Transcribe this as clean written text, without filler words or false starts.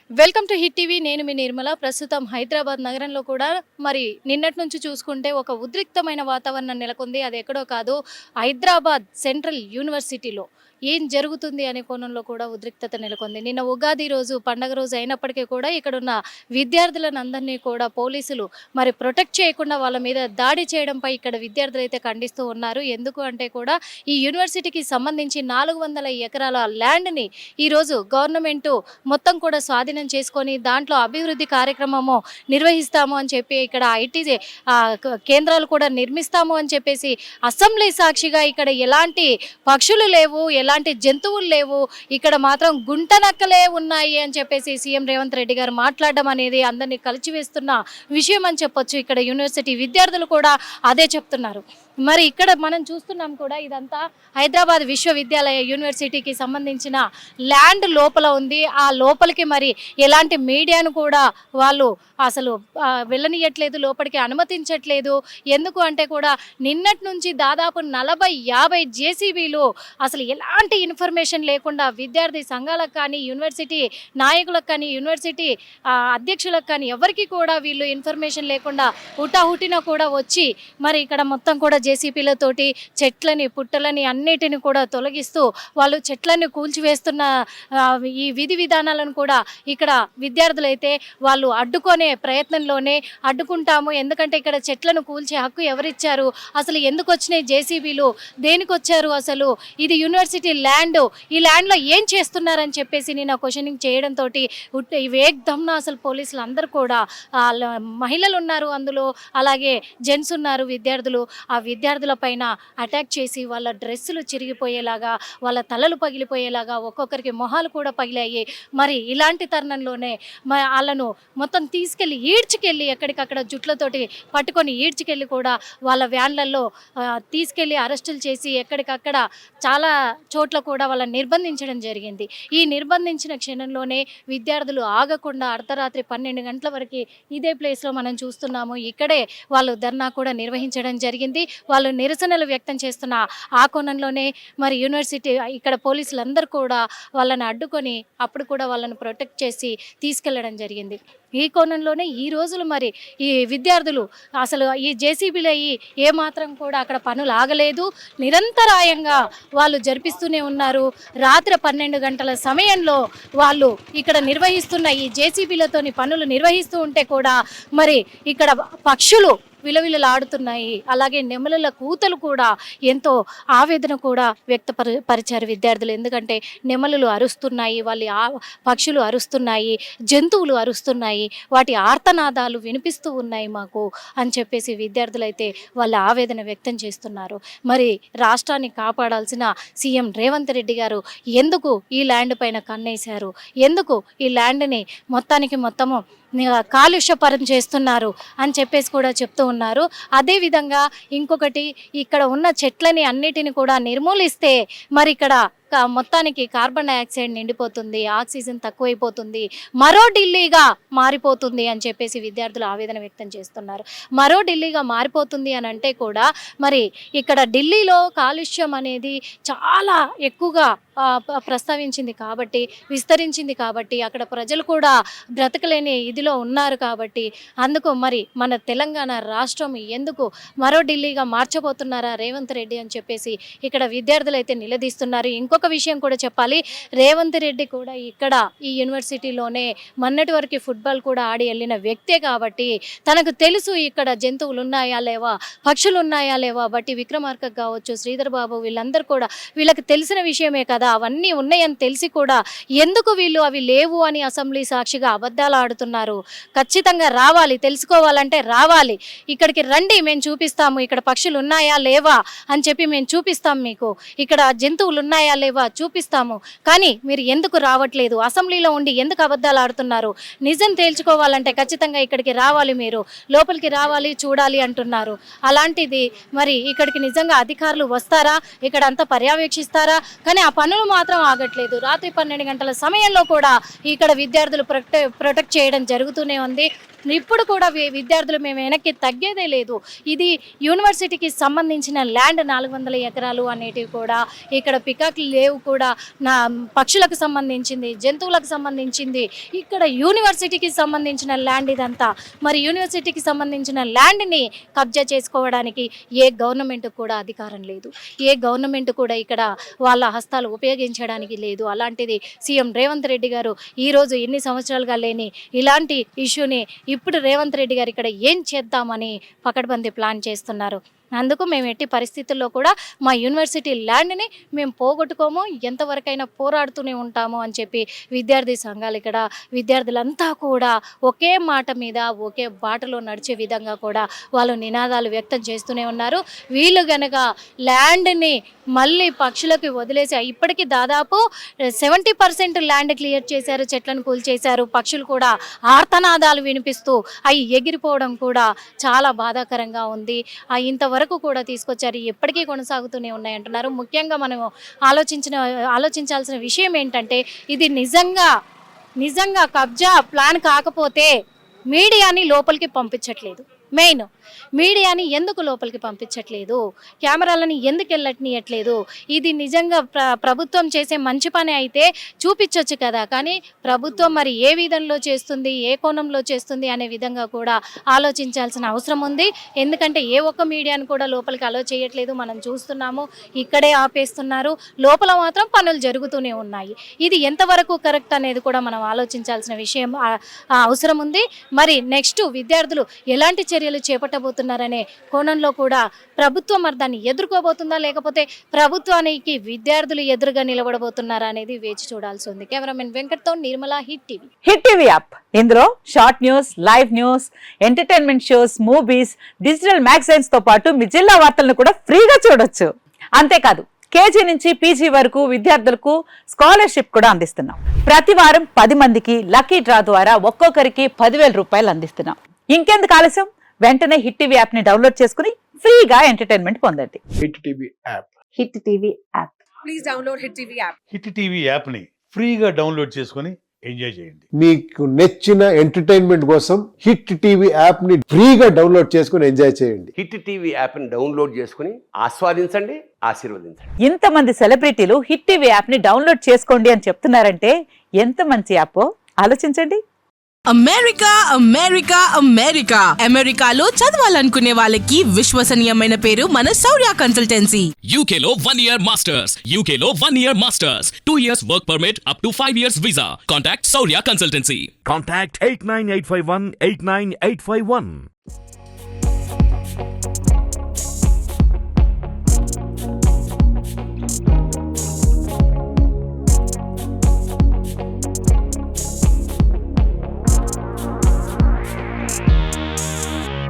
Welcome to hit TV. నేను మీ నిర్మల. ప్రస్తుతం హైదరాబాద్ నగరంలో కూడా మరి నిన్నటి నుంచి చూసుకుంటే ఒక ఉద్రిక్తమైన వాతావరణం నెలకొంది. అది ఎక్కడో కాదు, హైదరాబాద్ సెంట్రల్ యూనివర్సిటీలో ఏం జరుగుతుంది అనే కోణంలో కూడా ఉద్రిక్తత నెలకొంది. నిన్న ఉగాది రోజు, పండగ రోజు అయినప్పటికీ కూడా ఇక్కడున్న విద్యార్థులను అందరినీ కూడా పోలీసులు మరి ప్రొటెక్ట్ చేయకుండా వాళ్ళ మీద దాడి చేయడంపై ఇక్కడ విద్యార్థులు అయితే ఖండిస్తూ ఉన్నారు. ఎందుకు అంటే కూడా ఈ యూనివర్సిటీకి సంబంధించి 400 ఎకరాల ల్యాండ్ని ఈరోజు గవర్నమెంటు మొత్తం కూడా స్వాధీనం చేసుకొని దాంట్లో అభివృద్ధి కార్యక్రమము నిర్వహిస్తాము అని చెప్పి ఇక్కడ ఐటీ కేంద్రాలు కూడా నిర్మిస్తాము అని చెప్పేసి అసెంబ్లీ సాక్షిగా ఇక్కడ ఎలాంటి పక్షులు లేవు, ఎలాంటి జంతువులు లేవు, ఇక్కడ మాత్రం గుంటనక్కలే ఉన్నాయి అని చెప్పేసి సీఎం రేవంత్ రెడ్డి గారు మాట్లాడడం అనేది అందరినీ కలిచివేస్తున్న విషయం అని చెప్పొచ్చు. ఇక్కడ యూనివర్సిటీ విద్యార్థులు కూడా అదే చెప్తున్నారు. మరి ఇక్కడ మనం చూస్తున్నాం కూడా ఇదంతా హైదరాబాద్ విశ్వవిద్యాలయ యూనివర్సిటీకి సంబంధించిన ల్యాండ్ లోపల ఉంది. ఆ లోపలికి మరి ఎలాంటి మీడియాను కూడా వాళ్ళు అసలు వెళ్ళనియట్లేదు, లోపలికి అనుమతించట్లేదు. ఎందుకు అంటే కూడా నిన్నటి నుంచి దాదాపు 40-50 జేసీబీలు అసలు ఎలాంటి ఇన్ఫర్మేషన్ లేకుండా విద్యార్థి సంఘాలకు కానీ, యూనివర్సిటీ నాయకులకు కానీ, యూనివర్సిటీ అధ్యక్షులకు కానీ ఎవరికి కూడా వీళ్ళు ఇన్ఫర్మేషన్ లేకుండా హుటాహుటిన కూడా వచ్చి మరి ఇక్కడ మొత్తం కూడా జేసీబీలతోటి చెట్లని, పుట్టలని అన్నిటిని కూడా తొలగిస్తూ వాళ్ళు చెట్లను కూల్చివేస్తున్న ఈ విధి విధానాలను కూడా ఇక్కడ విద్యార్థులైతే వాళ్ళు అడ్డుకునే ప్రయత్నంలోనే అడ్డుకుంటాము. ఎందుకంటే ఇక్కడ చెట్లను కూల్చే హక్కు ఎవరిచ్చారు, అసలు ఎందుకు వచ్చినాయి జేసీబీలు, దేనికి వచ్చారు, అసలు ఇది యూనివర్సిటీ ల్యాండ్, ఈ ల్యాండ్లో ఏం చేస్తున్నారని చెప్పేసి నేను క్వశ్చనింగ్ చేయడంతో వేగ్దమ్న అసలు పోలీసులు అందరూ కూడా మహిళలు ఉన్నారు అందులో, అలాగే జెంట్స్ ఉన్నారు, విద్యార్థులు. ఆ విద్యార్థుల పైన అటాక్ చేసి వాళ్ళ డ్రెస్సులు చిరిగిపోయేలాగా, వాళ్ళ తలలు పగిలిపోయేలాగా, ఒక్కొక్కరికి మొహాలు కూడా పగిలాయి. మరి ఇలాంటి తరుణంలోనే వాళ్ళను మొత్తం తీసుకెళ్ళి ఈడ్చుకెళ్ళి ఎక్కడికక్కడ జుట్లతోటి పట్టుకొని ఈడ్చుకెళ్ళి కూడా వాళ్ళ వ్యాన్లలో తీసుకెళ్ళి అరెస్టులు చేసి ఎక్కడికక్కడ చాలా చోట్ల కూడా వాళ్ళని నిర్బంధించడం జరిగింది. ఈ నిర్బంధించిన క్షణంలోనే విద్యార్థులు ఆగకుండా అర్ధరాత్రి 12 గంటల వరకు ఇదే ప్లేస్లో మనం చూస్తున్నాము. ఇక్కడే వాళ్ళు ధర్నా కూడా నిర్వహించడం జరిగింది. వాళ్ళు నిరసనలు వ్యక్తం చేస్తున్న ఆ కోణంలోనే మరి యూనివర్సిటీ ఇక్కడ పోలీసులందరూ కూడా వాళ్ళని అడ్డుకొని అప్పుడు కూడా వాళ్ళని ప్రొటెక్ట్ చేసి తీసుకెళ్లడం జరిగింది. ఈ కోణంలోనే ఈ రోజులు మరి ఈ విద్యార్థులు అసలు ఈ జేసీబీలు అయ్యి ఏమాత్రం కూడా అక్కడ పనులు ఆగలేదు, నిరంతరాయంగా వాళ్ళు జరిపిస్తూనే ఉన్నారు. రాత్రి 12 గంటల సమయంలో వాళ్ళు ఇక్కడ నిర్వహిస్తున్న ఈ జేసీబీలతోని పనులు నిర్వహిస్తూ ఉంటే కూడా మరి ఇక్కడ పక్షులు విలవిలలాడుతున్నాయి. అలాగే నెమలుల కూతలు కూడా ఎంతో ఆవేదన కూడా వ్యక్తపరిచారు విద్యార్థులు. ఎందుకంటే నెమలులు అరుస్తున్నాయి, పక్షులు అరుస్తున్నాయి, జంతువులు అరుస్తున్నాయి, వాటి ఆర్తనాదాలు వినిపిస్తూ ఉన్నాయి మాకు అని చెప్పేసి విద్యార్థులైతే వాళ్ళ ఆవేదన వ్యక్తం చేస్తున్నారు. మరి రాష్ట్రాన్ని కాపాడాల్సిన సీఎం రేవంత్ రెడ్డి గారు ఎందుకు ఈ ల్యాండ్ పైన కన్నేశారు, ఎందుకు ఈ ల్యాండ్ని మొత్తము కాలుష్యపరం చేస్తున్నారు అని చెప్పేసి కూడా చెప్తూ ఉన్నారు. అదేవిధంగా ఇంకొకటి, ఇక్కడ ఉన్న చెట్లని అన్నిటిని కూడా నిర్మూలిస్తే మరి ఇక్కడ మొత్తానికి కార్బన్ డైఆక్సైడ్ నిండిపోతుంది, ఆక్సిజన్ తక్కువైపోతుంది, మరో ఢిల్లీగా మారిపోతుంది అని చెప్పేసి విద్యార్థులు ఆవేదన వ్యక్తం చేస్తున్నారు. మరో ఢిల్లీగా మారిపోతుంది అని అంటే కూడా మరి ఇక్కడ ఢిల్లీలో కాలుష్యం అనేది చాలా ఎక్కువగా ప్రస్తావించింది కాబట్టి, విస్తరించింది కాబట్టి, అక్కడ ప్రజలు కూడా బ్రతకలేని ఇదిలో ఉన్నారు కాబట్టి అందుకు మరి మన తెలంగాణ రాష్ట్రం ఎందుకు మరో ఢిల్లీగా మార్చబోతున్నారా రేవంత్ రెడ్డి అని చెప్పేసి ఇక్కడ విద్యార్థులు అయితే నిలదీస్తున్నారు. ఇంకొక విషయం కూడా చెప్పాలి, రేవంత్ రెడ్డి కూడా ఇక్కడ ఈ యూనివర్సిటీలోనే మొన్నటి వరకు ఫుట్బాల్ కూడా ఆడి వెళ్ళిన వ్యక్తే కాబట్టి తనకు తెలుసు ఇక్కడ జంతువులు ఉన్నాయా లేవా, పక్షులు ఉన్నాయా లేవా. బట్టి విక్రమార్క కావచ్చు, శ్రీధర్ బాబు, వీళ్ళందరూ కూడా వీళ్ళకి తెలిసిన విషయమే కదా, అవన్నీ ఉన్నాయని తెలిసి కూడా ఎందుకు వీళ్ళు అవి లేవు అని అసెంబ్లీ సాక్షిగా అబద్ధాలు ఆడుతున్నారు. ఖచ్చితంగా రావాలి, తెలుసుకోవాలంటే రావాలి, ఇక్కడికి రండి, మేము చూపిస్తాము, ఇక్కడ పక్షులు ఉన్నాయా లేవా అని చెప్పి మేము చూపిస్తాం, మీకు ఇక్కడ జంతువులు ఉన్నాయా లేవా చూపిస్తాము. కానీ మీరు ఎందుకు రావట్లేదు, అసెంబ్లీలో ఉండి ఎందుకు అబద్ధాలు ఆడుతున్నారు, నిజం తేల్చుకోవాలంటే ఖచ్చితంగా ఇక్కడికి రావాలి, మీరు లోపలికి రావాలి, చూడాలి అంటున్నారు. అలాంటిది మరి ఇక్కడికి నిజంగా అధికారులు వస్తారా, ఇక్కడ అంతా పర్యవేక్షిస్తారా, కానీ ఆ పనులు మాత్రం ఆగట్లేదు. రాత్రి 12 గంటల సమయంలో కూడా ఇక్కడ విద్యార్థులు ప్రొటెక్ట్ చేయడం జరుగుతూనే ఉంది. ఇప్పుడు కూడా విద్యార్థులు మేము వెనక్కి తగ్గేదే లేదు. ఇది యూనివర్సిటీకి సంబంధించిన ల్యాండ్ 400 ఎకరాలు అనేటివి కూడా ఇక్కడ పికాక్లు లేవు కూడా, నా పక్షులకు సంబంధించింది, జంతువులకు సంబంధించింది, ఇక్కడ యూనివర్సిటీకి సంబంధించిన ల్యాండ్ ఇదంతా. మరి యూనివర్సిటీకి సంబంధించిన ల్యాండ్ని కబ్జా చేసుకోవడానికి ఏ గవర్నమెంట్ కూడా అధికారం లేదు, ఏ గవర్నమెంట్ కూడా ఇక్కడ వాళ్ళ హస్తాలు ఉపయోగించడానికి లేదు. అలాంటిది సీఎం రేవంత్ రెడ్డి గారు ఈరోజు ఎన్ని సంవత్సరాలుగా లేని ఇలాంటి ఇష్యూని ఇప్పుడు రేవంత్ రెడ్డి గారు ఇక్కడ ఏం చేద్దామని పకడ్బందీ ప్లాన్ చేస్తున్నారు. అందుకు మేము ఎట్టి పరిస్థితుల్లో కూడా మా యూనివర్సిటీ ల్యాండ్ని మేము పోగొట్టుకోము, ఎంతవరకైనా పోరాడుతూనే ఉంటాము అని చెప్పి విద్యార్థి సంఘాలు ఇక్కడ విద్యార్థులంతా కూడా ఒకే మాట మీద ఒకే బాటలో నడిచే విధంగా కూడా వాళ్ళు నినాదాలు వ్యక్తం చేస్తూనే ఉన్నారు. వీళ్ళు గనక ల్యాండ్ని మళ్ళీ పక్షులకు వదిలేసి ఇప్పటికీ దాదాపు 70% ల్యాండ్ క్లియర్ చేశారు, చెట్లను కూల్చేశారు. పక్షులు కూడా ఆర్తనాదాలు వినిపిస్తూ అవి ఎగిరిపోవడం కూడా చాలా బాధాకరంగా ఉంది. ఇంతవరకు కూడా తీసుకొచ్చారు, ఎప్పటికీ కొనసాగుతూనే ఉన్నాయి అంటున్నారు. ముఖ్యంగా మనం ఆలోచించాల్సిన విషయం ఏంటంటే ఇది నిజంగా కబ్జా ప్లాన్ కాకపోతే మీడియాని లోపలికి పంపించట్లేదు. మెయిన్ మీడియాని ఎందుకు లోపలికి పంపించట్లేదు, కెమెరాలని ఎందుకు వెళ్ళట్నియట్లేదు? ఇది నిజంగా ప్రభుత్వం చేసే మంచి పని అయితే చూపించవచ్చు కదా, కానీ ప్రభుత్వం మరి ఏ విధంలో చేస్తుంది, ఏ కోణంలో చేస్తుంది అనే విధంగా కూడా ఆలోచించాల్సిన అవసరం ఉంది. ఎందుకంటే ఏ ఒక్క మీడియాని కూడా లోపలికి అలో చేయట్లేదు, మనం చూస్తున్నాము. ఇక్కడే ఆపేస్తున్నారు, లోపల మాత్రం పనులు జరుగుతూనే ఉన్నాయి. ఇది ఎంతవరకు కరెక్ట్ అనేది కూడా మనం ఆలోచించాల్సిన విషయం అవసరం ఉంది. మరి నెక్స్ట్ విద్యార్థులు ఎలాంటి చర్యలు చేపట్టబోతున్నారనే కోణంలో కూడా ప్రభుత్వం మరి దాన్ని ఎదుర్కోబోతుందా, లేకపోతే ప్రభుత్వానికి విద్యార్థులు ఎదురుగా నిలబడబోతున్నారా అనేది వేచి చూడాల్సి ఉంది. కెమెరామెన్ వెంకట్తో నిర్మల, హిట్ టీవీ యాప్. ఇందులో short news, live news, entertainment shows, movies, digital magazines తో పాటు మీ జిల్లా వార్తలను కూడా ఫ్రీగా చూడొచ్చు. అంతేకాదు కేజీ నుంచి పీజీ వరకు విద్యార్థులకు స్కాలర్షిప్ కూడా అందిస్తున్నాం. ప్రతి వారం 10 మందికి లక్కీ డ్రా ద్వారా ఒక్కొక్కరికి 10,000 రూపాయలు అందిస్తున్నాం. ఇంకెందుకు ఆలస్యం, వెంటనే హిట్ టీవీ యాప్ ని డౌన్లోడ్ చేసుకుని ఫ్రీగా ఎంటర్టైన్మెంట్ పొందండి. Hit TV app. Hit TV app. Please download hit TV app. Hit TV app ని ఫ్రీగా డౌన్లోడ్ చేసుకుని ఎంజాయ్ చేయండి. మీకు నచ్చిన ఎంటర్టైన్మెంట్ కోసం హిట్ టీవీ యాప్ ని ఫ్రీగా డౌన్లోడ్ చేసుకుని ఎంజాయ్ చేయండి. హిట్ టీవీ యాప్ ని డౌన్లోడ్ చేసుకుని ఆస్వాదించండి, ఆశీర్వదించండి. ఇంతమంది సెలబ్రిటీలు హిట్ టీవీ యాప్ ని డౌన్లోడ్ చేసుకోండి అని చెప్తున్నారంటే ఎంత మంచి యాప్ ఆలోచించండి. అమెరికా అమెరికాలో చదవాలనుకునే వాళ్ళకి విశ్వసనీయమైన పేరు మన శౌర్య కన్సల్టెన్సీ. UK లో 1 year masters, UK లో 1 year masters, 2 years work permit up to 5 years visa. Contact Saurya Consultancy. Contact 89851 89851.